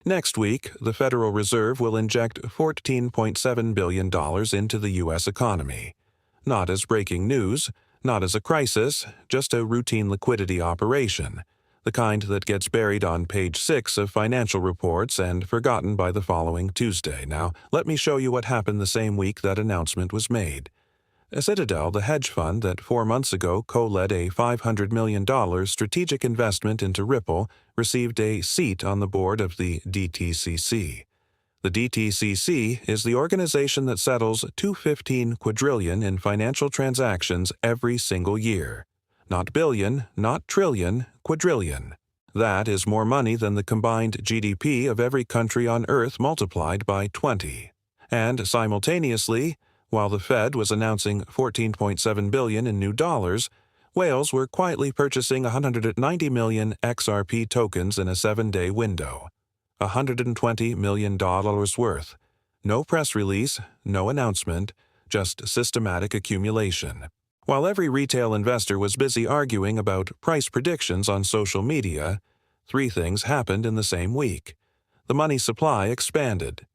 Next week, the Federal Reserve will inject $14.7 billion into the U.S. economy. Not as breaking news, not as a crisis, just a routine liquidity operation, the kind that gets buried on page 6 of financial reports and forgotten by the following Tuesday. Now, let me show you what happened the same week that announcement was made. Citadel, the hedge fund that 4 months ago co-led a $500 million strategic investment into Ripple, received a seat on the board of the DTCC. The DTCC is the organization that settles $215 quadrillion in financial transactions every single year. Not billion, not trillion, quadrillion. That is more money than the combined GDP of every country on Earth multiplied by 20. And simultaneously, while the Fed was announcing $14.7 billion in new dollars, whales were quietly purchasing 190 million XRP tokens in a 7-day window. $120 million worth. No press release, no announcement, just systematic accumulation. While every retail investor was busy arguing about price predictions on social media, 3 things happened in the same week. The money supply expanded.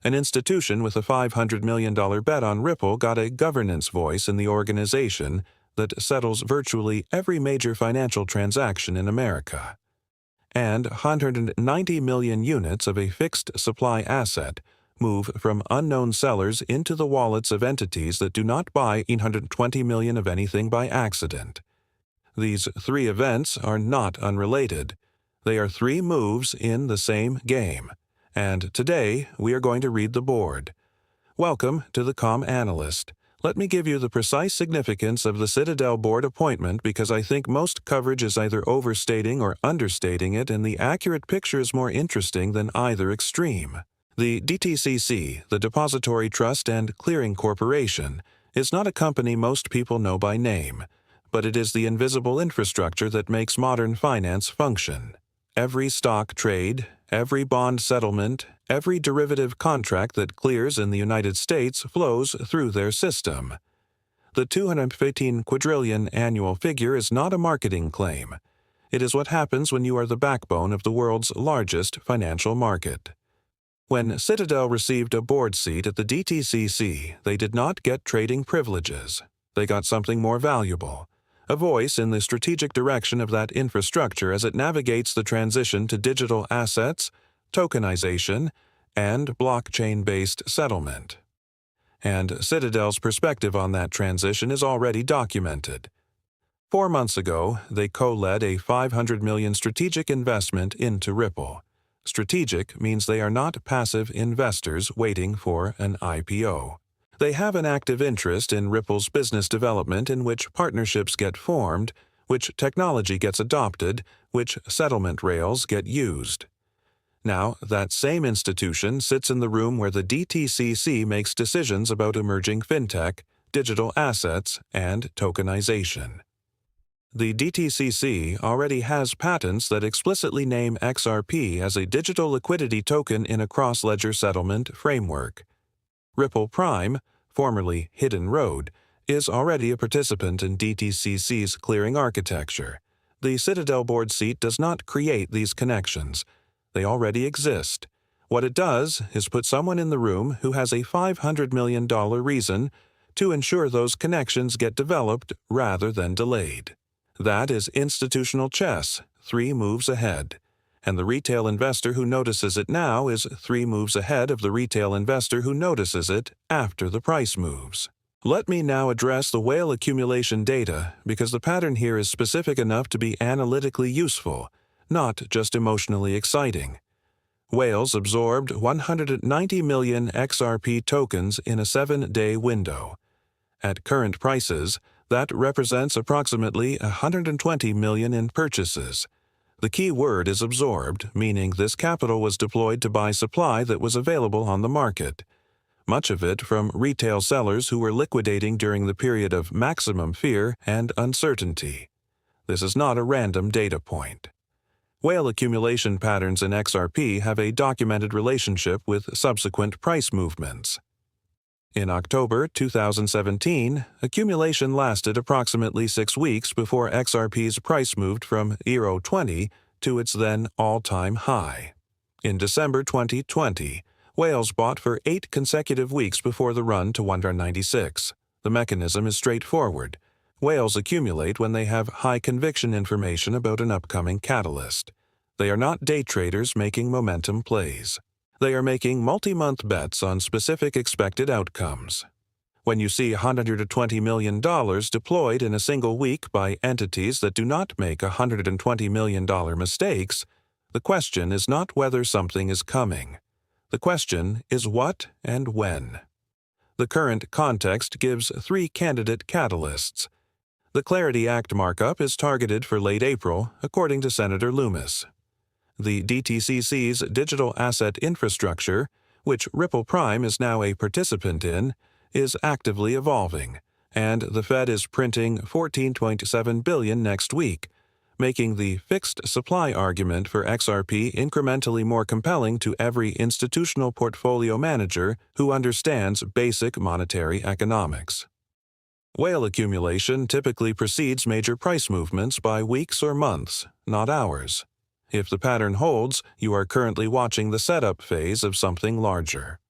An institution with a $500 million bet on Ripple got a governance voice in the organization that settles virtually every major financial transaction in America. And 190 million units of a fixed supply asset move from unknown sellers into the wallets of entities that do not buy 120 million of anything by accident. These 3 events are not unrelated. They are 3 moves in the same game. And today, we are going to read the board. Welcome to the Com Analyst. Let me give you the precise significance of the Citadel board appointment because I think most coverage is either overstating or understating it, and the accurate picture is more interesting than either extreme. The DTCC, the Depository Trust and Clearing Corporation, is not a company most people know by name, but it is the invisible infrastructure that makes modern finance function. Every stock trade, every bond settlement, every derivative contract that clears in the United States flows through their system. The 215 quadrillion annual figure is not a marketing claim. It is what happens when you are the backbone of the world's largest financial market. When Citadel received a board seat at the DTCC, they did not get trading privileges. They got something more valuable. A voice in the strategic direction of that infrastructure as it navigates the transition to digital assets, tokenization, and blockchain-based settlement. And Citadel's perspective on that transition is already documented. 4 months ago, they co-led a $500 million strategic investment into Ripple. Strategic means they are not passive investors waiting for an IPO. They have an active interest in Ripple's business development in which partnerships get formed, which technology gets adopted, which settlement rails get used. Now, that same institution sits in the room where the DTCC makes decisions about emerging fintech, digital assets, and tokenization. The DTCC already has patents that explicitly name XRP as a digital liquidity token in a cross-ledger settlement framework. Ripple Prime, formerly Hidden Road, is already a participant in DTCC's clearing architecture. The Citadel board seat does not create these connections. They already exist. What it does is put someone in the room who has a $500 million reason to ensure those connections get developed rather than delayed. That is institutional chess, 3 moves ahead. And the retail investor who notices it now is 3 moves ahead of the retail investor who notices it after the price moves. Let me now address the whale accumulation data because the pattern here is specific enough to be analytically useful, not just emotionally exciting. Whales absorbed 190 million XRP tokens in a 7-day window. At current prices, that represents approximately 120 million in purchases. The key word is absorbed, meaning this capital was deployed to buy supply that was available on the market. Much of it from retail sellers who were liquidating during the period of maximum fear and uncertainty. This is not a random data point. Whale accumulation patterns in XRP have a documented relationship with subsequent price movements. In October 2017, accumulation lasted approximately 6 weeks before XRP's price moved from €20 to its then all-time high. In December 2020, whales bought for 8 consecutive weeks before the run to 196. The mechanism is straightforward. Whales accumulate when they have high conviction information about an upcoming catalyst. They are not day traders making momentum plays. They are making multi-month bets on specific expected outcomes. When you see $120 million deployed in a single week by entities that do not make $120 million mistakes, the question is not whether something is coming. The question is what and when. The current context gives 3 candidate catalysts. The Clarity Act markup is targeted for late April, according to Senator Loomis. The DTCC's digital asset infrastructure, which Ripple Prime is now a participant in, is actively evolving, and the Fed is printing $14.7 billion next week, making the fixed supply argument for XRP incrementally more compelling to every institutional portfolio manager who understands basic monetary economics. Whale accumulation typically precedes major price movements by weeks or months, not hours. If the pattern holds, you are currently watching the setup phase of something larger.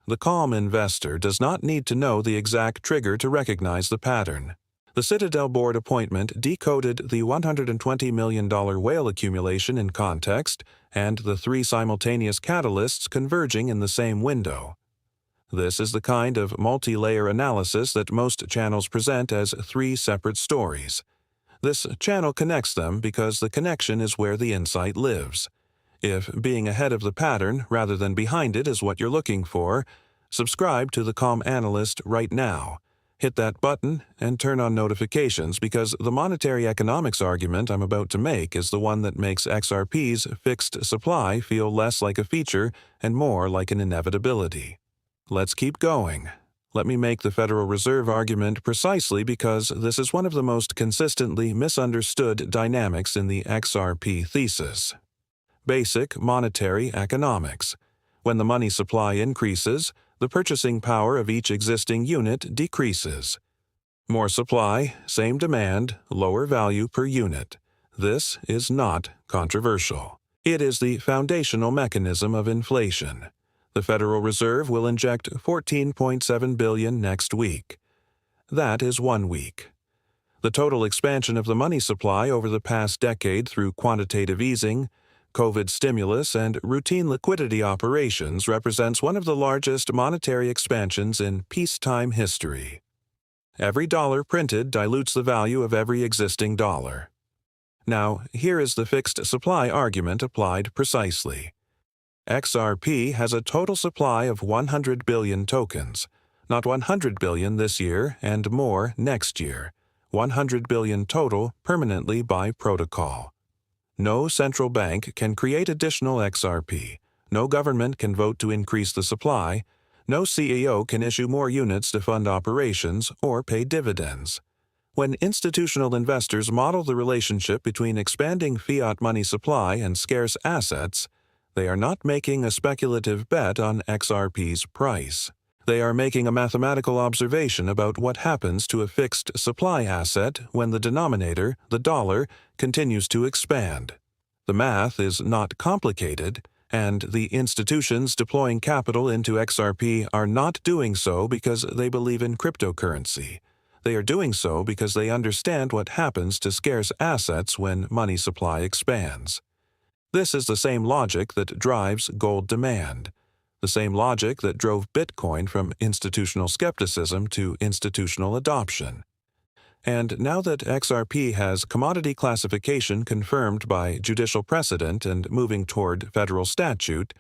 The calm investor does not need to know the exact trigger to recognize the pattern. The Citadel board appointment decoded the $120 million whale accumulation in context and the 3 simultaneous catalysts converging in the same window. This is the kind of multi-layer analysis that most channels present as 3 separate stories. This channel connects them because the connection is where the insight lives. If being ahead of the pattern rather than behind it is what you're looking for, subscribe to the Calm Analyst right now. Hit that button and turn on notifications because the monetary economics argument I'm about to make is the one that makes XRP's fixed supply feel less like a feature and more like an inevitability. Let's keep going. Let me make the Federal Reserve argument precisely because this is one of the most consistently misunderstood dynamics in the XRP thesis. Basic monetary economics. When the money supply increases, the purchasing power of each existing unit decreases. More supply, same demand, lower value per unit. This is not controversial. It is the foundational mechanism of inflation. The Federal Reserve will inject $14.7 billion next week. That is 1 week. The total expansion of the money supply over the past decade through quantitative easing, COVID stimulus, and routine liquidity operations represents one of the largest monetary expansions in peacetime history. Every dollar printed dilutes the value of every existing dollar. Now, here is the fixed supply argument applied precisely. XRP has a total supply of 100 billion tokens, not 100 billion this year and more next year, 100 billion total permanently by protocol. No central bank can create additional XRP, no government can vote to increase the supply, no CEO can issue more units to fund operations or pay dividends. When institutional investors model the relationship between expanding fiat money supply and scarce assets, they are not making a speculative bet on XRP's price. They are making a mathematical observation about what happens to a fixed supply asset when the denominator, the dollar, continues to expand. The math is not complicated, and the institutions deploying capital into XRP are not doing so because they believe in cryptocurrency. They are doing so because they understand what happens to scarce assets when money supply expands. This is the same logic that drives gold demand, the same logic that drove Bitcoin from institutional skepticism to institutional adoption. And now that XRP has commodity classification confirmed by judicial precedent and moving toward federal statute,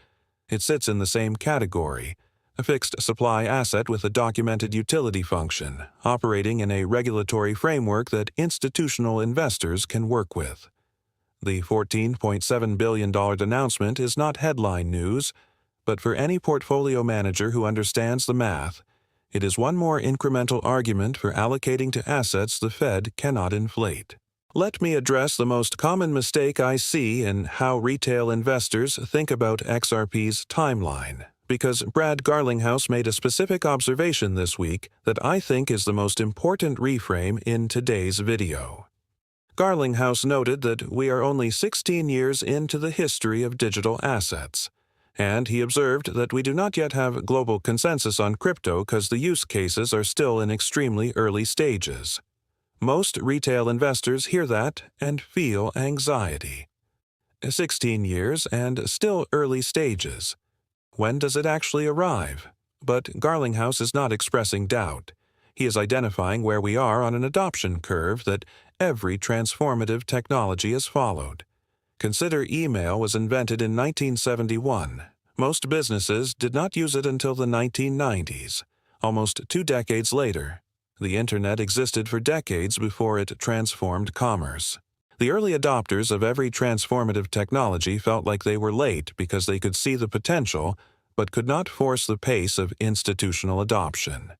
it sits in the same category, a fixed supply asset with a documented utility function, operating in a regulatory framework that institutional investors can work with. The $14.7 billion announcement is not headline news, but for any portfolio manager who understands the math, it is one more incremental argument for allocating to assets the Fed cannot inflate. Let me address the most common mistake I see in how retail investors think about XRP's timeline, because Brad Garlinghouse made a specific observation this week that I think is the most important reframe in today's video. Garlinghouse noted that we are only 16 years into the history of digital assets, and he observed that we do not yet have global consensus on crypto because the use cases are still in extremely early stages. Most retail investors hear that and feel anxiety. 16 years and still early stages. When does it actually arrive? But Garlinghouse is not expressing doubt. He is identifying where we are on an adoption curve that every transformative technology has followed. Consider email was invented in 1971. Most businesses did not use it until the 1990s, almost 2 decades later. The Internet existed for decades before it transformed commerce. The early adopters of every transformative technology felt like they were late because they could see the potential but could not force the pace of institutional adoption.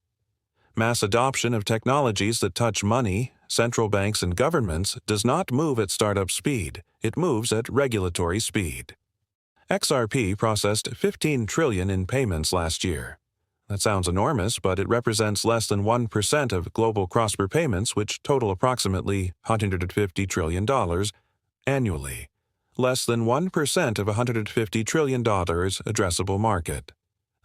Mass adoption of technologies that touch money, central banks, and governments does not move at startup speed. It moves at regulatory speed. XRP processed 15 trillion in payments last year. That sounds enormous, but it represents less than 1% of global cross-border payments, which total approximately $150 trillion annually. Less than 1% of $150 trillion addressable market.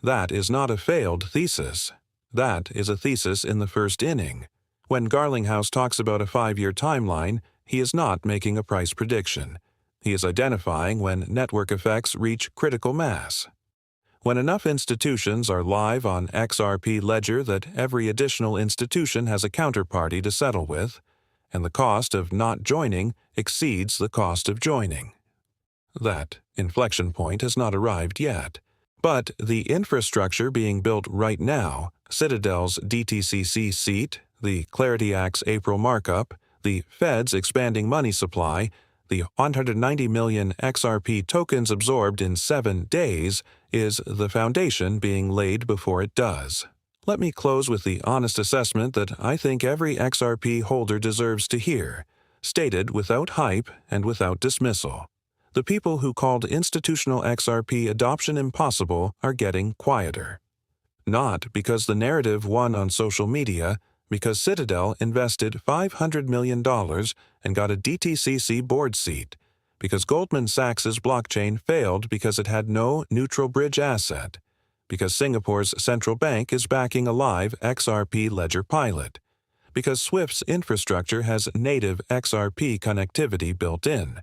That is not a failed thesis. That is a thesis in the first inning. When Garlinghouse talks about a 5-year timeline, he is not making a price prediction. He is identifying when network effects reach critical mass. When enough institutions are live on XRP ledger that every additional institution has a counterparty to settle with, and the cost of not joining exceeds the cost of joining. That inflection point has not arrived yet. But the infrastructure being built right now, Citadel's DTCC seat, the Clarity Act's April markup, the Fed's expanding money supply, the 190 million XRP tokens absorbed in 7 days, is the foundation being laid before it does. Let me close with the honest assessment that I think every XRP holder deserves to hear, stated without hype and without dismissal. The people who called institutional XRP adoption impossible are getting quieter. Not because the narrative won on social media, because Citadel invested $500 million and got a DTCC board seat, because Goldman Sachs's blockchain failed because it had no neutral bridge asset, because Singapore's central bank is backing a live XRP ledger pilot, because Swift's infrastructure has native XRP connectivity built in,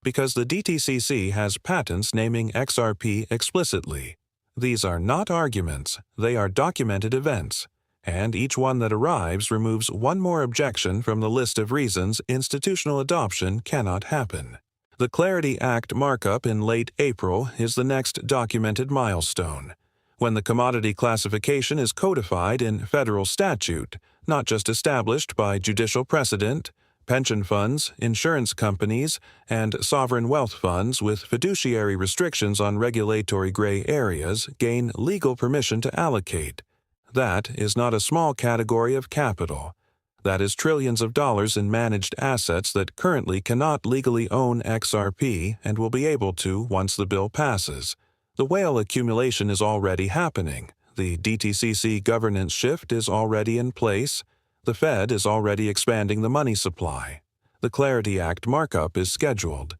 because the DTCC has patents naming XRP explicitly. These are not arguments, they are documented events, and each one that arrives removes one more objection from the list of reasons institutional adoption cannot happen. The Clarity Act markup in late April is the next documented milestone, when the commodity classification is codified in federal statute, not just established by judicial precedent. Pension funds, insurance companies, and sovereign wealth funds with fiduciary restrictions on regulatory gray areas gain legal permission to allocate. That is not a small category of capital. That is trillions of dollars in managed assets that currently cannot legally own XRP and will be able to once the bill passes. The whale accumulation is already happening. The DTCC governance shift is already in place. The Fed is already expanding the money supply. The Clarity Act markup is scheduled.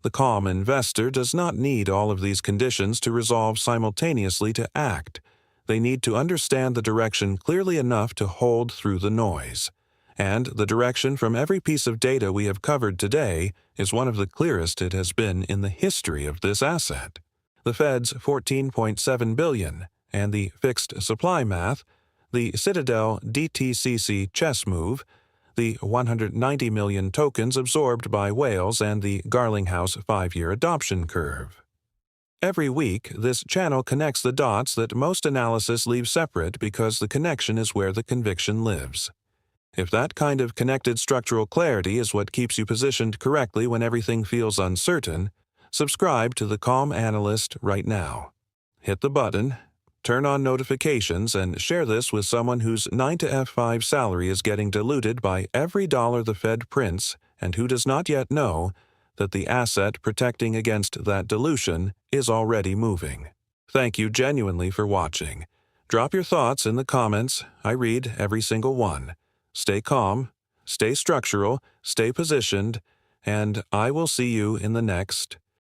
The calm investor does not need all of these conditions to resolve simultaneously to act. They need to understand the direction clearly enough to hold through the noise. And the direction from every piece of data we have covered today is one of the clearest it has been in the history of this asset. The Fed's $14.7 billion and the fixed supply math, the Citadel DTCC chess move, the 190 million tokens absorbed by whales, and the Garlinghouse 5-year adoption curve. Every week, this channel connects the dots that most analysis leaves separate because the connection is where the conviction lives. If that kind of connected structural clarity is what keeps you positioned correctly when everything feels uncertain, subscribe to The Calm Analyst right now. Hit the button, turn on notifications, and share this with someone whose 9 to F5 salary is getting diluted by every dollar the Fed prints and who does not yet know that the asset protecting against that dilution is already moving. Thank you genuinely for watching. Drop your thoughts in the comments. I read every single one. Stay calm, stay structural, stay positioned, and I will see you in the next